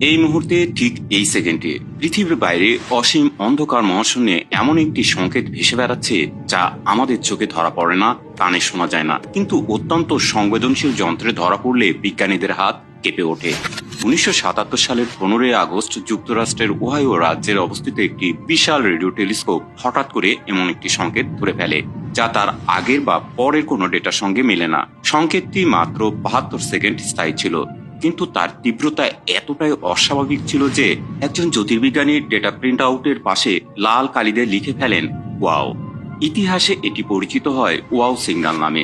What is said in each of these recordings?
এই মুহূর্তে ঠিক এই সেকেন্ডে পৃথিবীর বাইরে অসীম অন্ধকার মহাশূন্যে এমন একটি সংকেত ভেসে বেড়াচ্ছে যা আমাদের চোখে ধরা পড়ে না, কানে শোনা যায় না, কিন্তু অত্যন্ত সংবেদনশীল যন্ত্রে ধরা পড়লে বিজ্ঞানীদের হাত কেঁপে ওঠে। 1977 সালের 15 আগস্ট যুক্তরাষ্ট্রের ওহাইও রাজ্যের অবস্থিত একটি বিশাল রেডিও টেলিস্কোপ হঠাৎ করে এমন একটি সংকেত ধরে ফেলে যা তার আগের বা পরের কোনো ডেটার সঙ্গে মেলে না। সংকেতটি মাত্র 72 সেকেন্ড স্থায়ী ছিল, কিন্তু তার তীব্রতা এতটাই অস্বাভাবিক ছিল যে একজন জ্যোতির্বিজ্ঞানী ডেটা প্রিন্ট আউটের পাশে লাল কালিতে লিখে ফেলেন ওয়াও। ইতিহাসে এটি পরিচিত হয় ওয়াও সিগন্যাল নামে।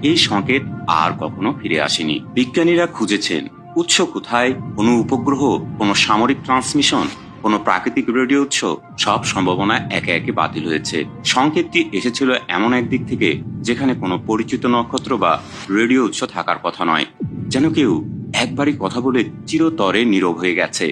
এই সংকেত আর কখনো ফিরে আসেনি। বিজ্ঞানীরা খুঁজেছেন উৎস কোথায়, কোনো উপগ্রহ, কোনো সামরিক ট্রান্সমিশন, কোনো প্রাকৃতিক রেডিও উৎস, সব সম্ভাবনা একে একে বাতিল হয়েছে। সংকেতটি এসেছিল এমন এক দিক থেকে যেখানে কোনো পরিচিত নক্ষত্র বা রেডিও উৎস থাকার কথা নয়, যেন কেউ একবারই কথা বলে চিরতরে নীরব হয়ে গেছে।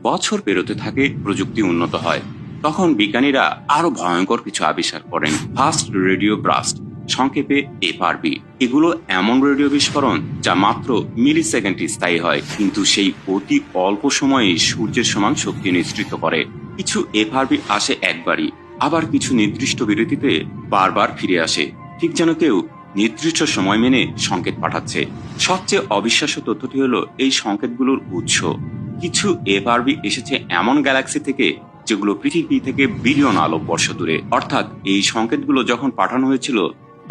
বছর পেরোতে থাকে, প্রযুক্তি উন্নত হয়, তখন বিজ্ঞানীরা আরো ভয়ঙ্কর কিছু আবিষ্কার করেন। ফার্স্ট রেডিও ব্রাস্ট, সংক্ষেপে এফআরবি। এগুলো এমন রেডিও বিস্ফোরণ যা মাত্র মিলি সেকেন্ডে স্থায়ী হয়, কিন্তু সেই অতি অল্প সময়ে সূর্যের সমান শক্তি নিঃসৃত করে। কিছু এফআরবি আসে একবারই, আবার কিছু নির্দিষ্ট বিরতিতে বারবার ফিরে আসে, ঠিক যেন কেউ নির্দিষ্ট সময় মেনে সংকেত পাঠাচ্ছে। সবচেয়ে অবিশ্বাস্য তথ্যটি হলো এই সংকেতগুলোর উৎস। কিছু এফআরবি এসেছে এমন গ্যালাক্সি থেকে যেগুলো পৃথিবী থেকে বিলিয়ন আলোকবর্ষ দূরে। অর্থাৎ এই সংকেতগুলো যখন পাঠানো হয়েছিল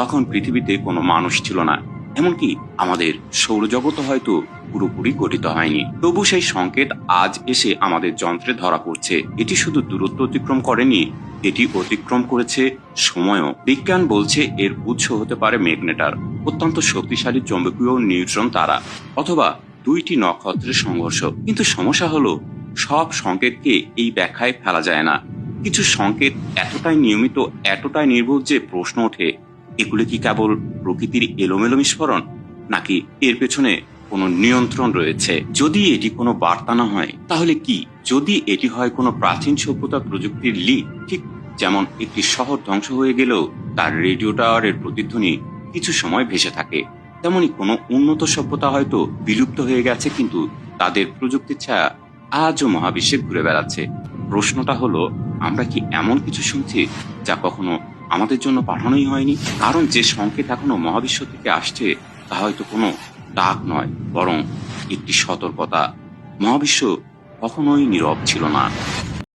তখন পৃথিবীতে কোনো মানুষ ছিল না, এমনকি আমাদের সৌরজগৎ হয়তো পুরোপুরি গঠিত হয়নি। তবু সেই সংকেত আজ এসে আমাদের যন্ত্রে ধরা পড়ছে। এটি শুধু দূরত্ব অতিক্রম করেনি, এটি অতিক্রম করেছে সময়ও। বিজ্ঞান বলছে এর উৎস হতে পারে ম্যাগনেটার, অত্যন্ত শক্তিশালী চৌম্বকীয় নিউট্রন তারা, অথবা দুইটি নক্ষত্রের সংঘর্ষ। কিন্তু সমস্যা হলো সব সংকেতকে এই ব্যাখ্যায় ফেলা যায় না। কিছু সংকেত এতটাই নিয়মিত, এতটাই নির্ভুল যে প্রশ্ন ওঠে এগুলো কি কেবল প্রকৃতির এলোমেলো বিস্ফোরণ, নাকি এর পেছনে কোনো নিয়ন্ত্রণ রয়েছে? যদি এটি কোনো বার্তা না হয় তাহলে কি? যদি এটি হয় কোনো প্রাচীন সভ্যতা প্রযুক্তির লিক, ঠিক যেমন একটি শহর ধ্বংস হয়ে গেলেও তার রেডিও টাওয়ারের প্রতিধ্বনি কিছু সময় ভেসে থাকে, তেমনি কোনো উন্নত সভ্যতা হয়তো বিলুপ্ত হয়ে গেছে, কিন্তু তাদের প্রযুক্তির ছায়া আজও মহাবিশ্বে ঘুরে বেড়াচ্ছে। প্রশ্নটা হলো, আমরা কি এমন কিছু শুনছি যা কখনো আমাদের জন্য পাঠানোই হয়নি? কারণ যে সংকেত এখনো মহাবিশ্ব থেকে আসছে তা হয়তো কোনো ডাক নয়, বরং একটি সতর্কতা। মহাবিশ্ব কখনোই নীরব ছিল না।